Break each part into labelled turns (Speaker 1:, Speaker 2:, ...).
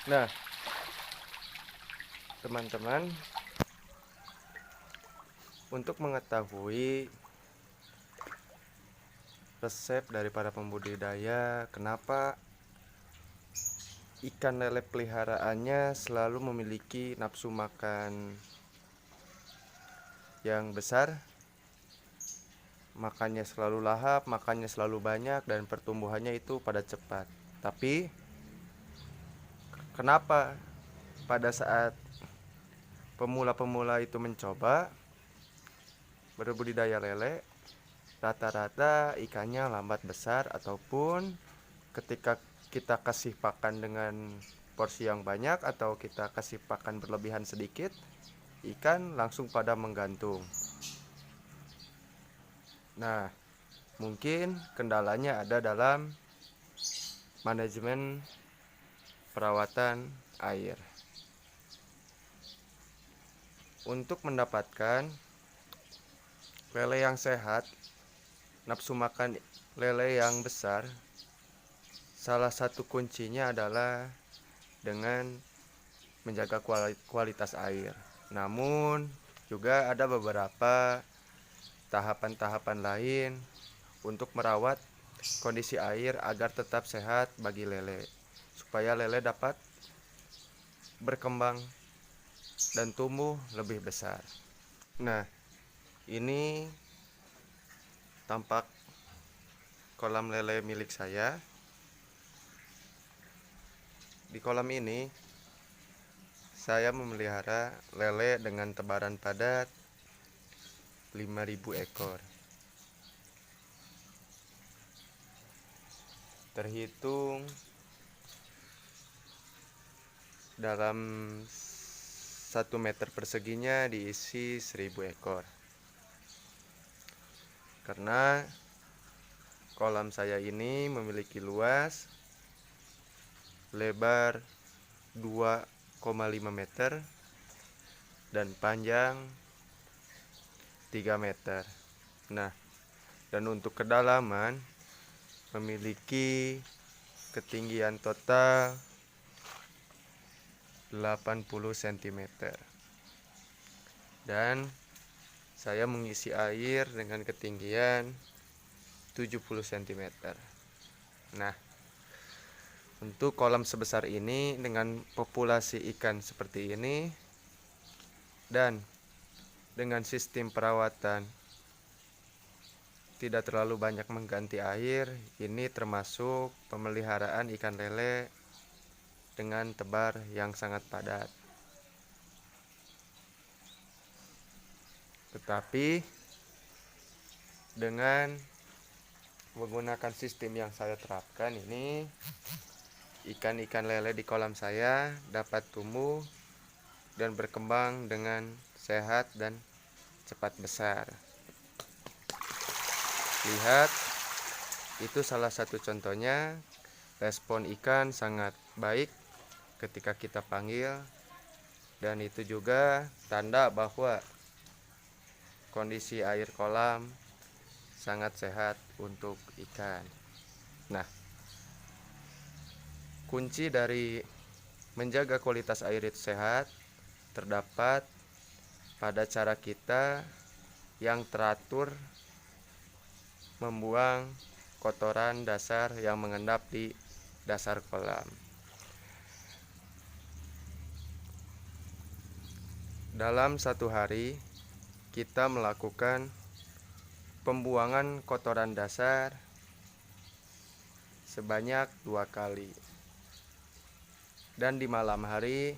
Speaker 1: Nah, teman-teman, untuk mengetahui resep dari para pembudidaya kenapa ikan lele peliharaannya selalu memiliki nafsu makan yang besar, makannya selalu lahap, makannya selalu banyak, dan pertumbuhannya itu pada cepat. Tapi kenapa pada saat pemula-pemula itu mencoba berbudidaya lele, rata-rata ikannya lambat besar, ataupun ketika kita kasih pakan dengan porsi yang banyak atau kita kasih pakan berlebihan sedikit, ikan langsung pada menggantung. Nah, mungkin kendalanya ada dalam manajemen perawatan air. Untuk mendapatkan lele yang sehat, nafsu makan lele yang besar, salah satu kuncinya adalah dengan menjaga kualitas air. Namun juga ada beberapa tahapan-tahapan lain untuk merawat kondisi air agar tetap sehat bagi lele, supaya lele dapat berkembang dan tumbuh lebih besar. Nah, ini tampak kolam lele milik saya. Di kolam ini saya memelihara lele dengan tebaran padat 5.000 ekor. Terhitung dalam 1 meter perseginya diisi 1.000 ekor. Karena kolam saya ini memiliki luas lebar 2,5 meter dan panjang 3 meter. Nah, dan untuk kedalaman memiliki ketinggian total 80 cm. Dan saya mengisi air dengan ketinggian 70 cm. Nah, untuk kolam sebesar ini dengan populasi ikan seperti ini dan dengan sistem perawatan tidak terlalu banyak mengganti air, ini termasuk pemeliharaan ikan lele dengan tebar yang sangat padat. Tetapi dengan menggunakan sistem yang saya terapkan ini, ikan-ikan lele di kolam saya dapat tumbuh dan berkembang dengan sehat dan cepat besar. Lihat, itu salah satu contohnya. Respon ikan sangat baik ketika kita panggil, dan itu juga tanda bahwa kondisi air kolam sangat sehat untuk ikan. Nah, kunci dari menjaga kualitas air itu sehat terdapat pada cara kita yang teratur membuang kotoran dasar yang mengendap di dasar kolam. Dalam satu hari kita melakukan pembuangan kotoran dasar sebanyak 2 kali. Dan di malam hari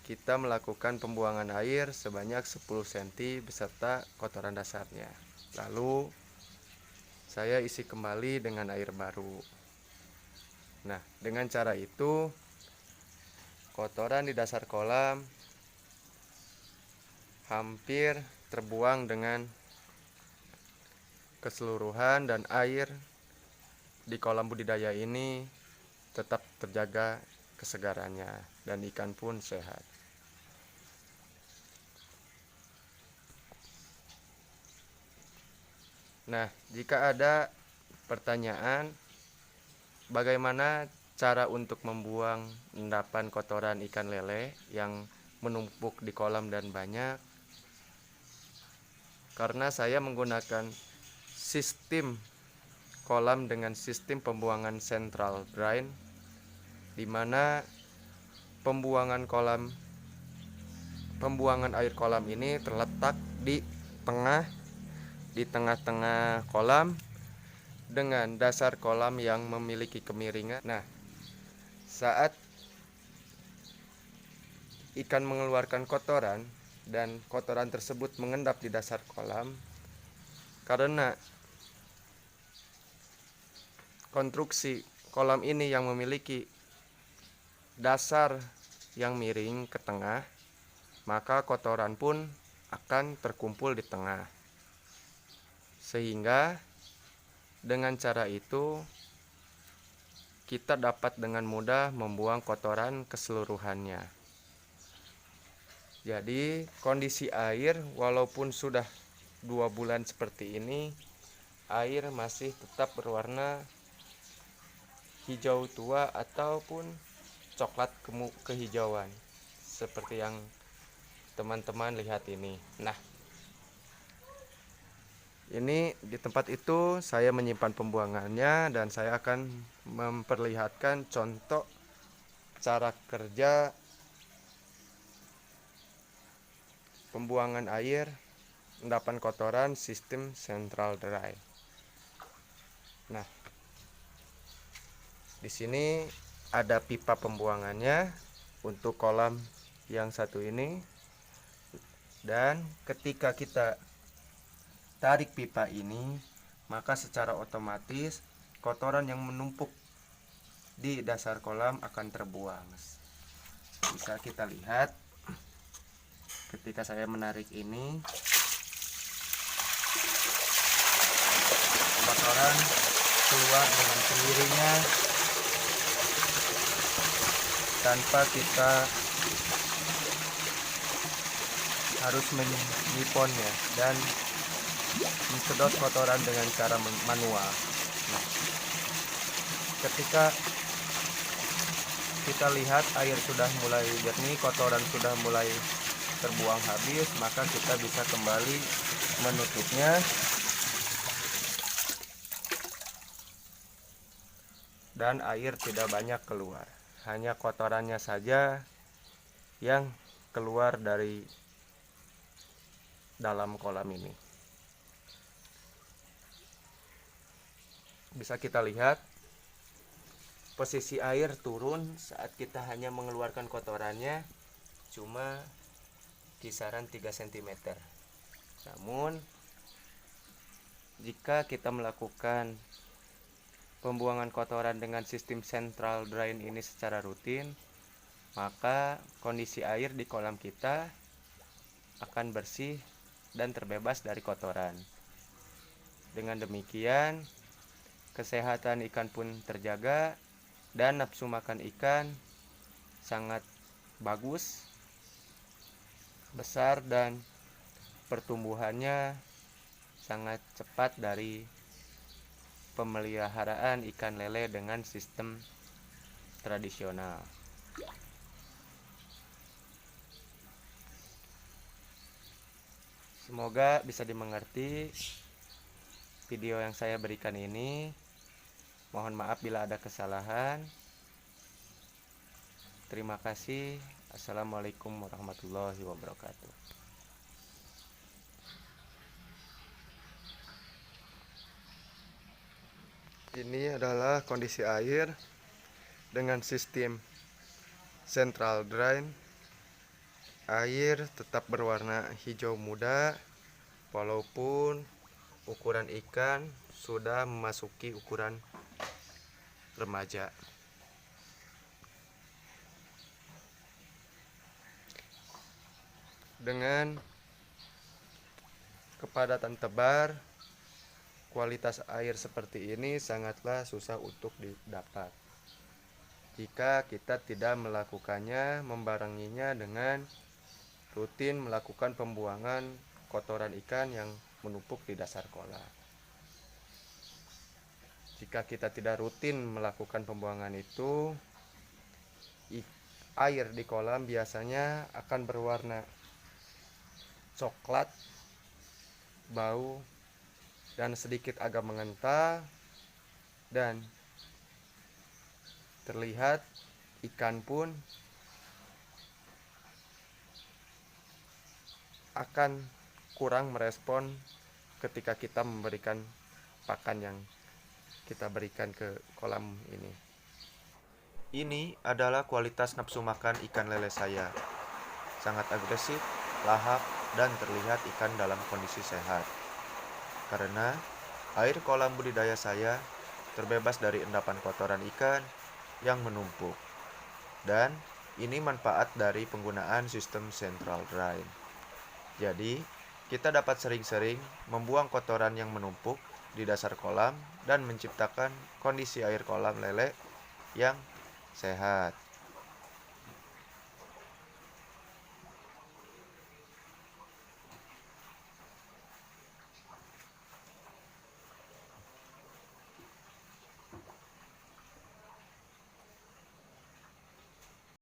Speaker 1: kita melakukan pembuangan air sebanyak 10 cm beserta kotoran dasarnya. Lalu saya isi kembali dengan air baru. Nah, dengan cara itu kotoran di dasar kolam hampir terbuang dengan keseluruhan, dan air di kolam budidaya ini tetap terjaga kesegarannya dan ikan pun sehat. Nah, jika ada pertanyaan bagaimana cara untuk membuang endapan kotoran ikan lele yang menumpuk di kolam dan banyak, karena saya menggunakan sistem kolam dengan sistem pembuangan central drain, di mana pembuangan air kolam ini terletak di tengah-tengah kolam dengan dasar kolam yang memiliki kemiringan. Nah, saat ikan mengeluarkan kotoran dan kotoran tersebut mengendap di dasar kolam, karena konstruksi kolam ini yang memiliki dasar yang miring ke tengah, maka kotoran pun akan terkumpul di tengah. Sehingga dengan cara itu kita dapat dengan mudah membuang kotoran keseluruhannya. Jadi kondisi air walaupun sudah 2 bulan seperti ini, air masih tetap berwarna hijau tua ataupun coklat kehijauan seperti yang teman-teman lihat ini. Nah, ini di tempat itu saya menyimpan pembuangannya dan saya akan memperlihatkan contoh cara kerja pembuangan air endapan kotoran sistem central drain. Nah, di sini ada pipa pembuangannya untuk kolam yang satu ini, dan ketika kita tarik pipa ini, maka secara otomatis kotoran yang menumpuk di dasar kolam akan terbuang. Bisa kita lihat ketika saya menarik ini, kotoran keluar dengan sendirinya tanpa kita harus menyiponnya dan mensedot kotoran dengan cara manual. Nah, ketika kita lihat air sudah mulai jernih, kotoran sudah mulai terbuang habis, maka kita bisa kembali menutupnya dan air tidak banyak keluar, hanya kotorannya saja yang keluar dari dalam kolam ini. Bisa kita lihat posisi air turun saat kita hanya mengeluarkan kotorannya cuma kisaran 3 cm. Namun jika kita melakukan pembuangan kotoran dengan sistem central drain ini secara rutin, maka kondisi air di kolam kita akan bersih dan terbebas dari kotoran. Dengan demikian, kesehatan ikan pun terjaga dan nafsu makan ikan sangat bagus, besar, dan pertumbuhannya sangat cepat dari pemeliharaan ikan lele dengan sistem tradisional. Semoga bisa dimengerti video yang saya berikan ini. Mohon maaf bila ada kesalahan. Terima kasih. Assalamualaikum warahmatullahi wabarakatuh. Ini adalah kondisi air dengan sistem central drain. Air tetap berwarna hijau muda walaupun ukuran ikan sudah memasuki ukuran remaja. Dengan kepadatan tebar, kualitas air seperti ini sangatlah susah untuk didapat jika kita tidak melakukannya, membarenginya dengan rutin melakukan pembuangan kotoran ikan yang menumpuk di dasar kolam. Jika kita tidak rutin melakukan pembuangan itu, air di kolam biasanya akan berwarna coklat, bau, dan sedikit agak mengental, dan terlihat ikan pun akan kurang merespon ketika kita memberikan pakan yang kita berikan ke kolam ini. Ini adalah kualitas nafsu makan ikan lele saya. Sangat agresif, lahap, dan terlihat ikan dalam kondisi sehat. Karena air kolam budidaya saya terbebas dari endapan kotoran ikan yang menumpuk. Dan ini manfaat dari penggunaan sistem central drain. Jadi, kita dapat sering-sering membuang kotoran yang menumpuk di dasar kolam dan menciptakan kondisi air kolam lele yang sehat.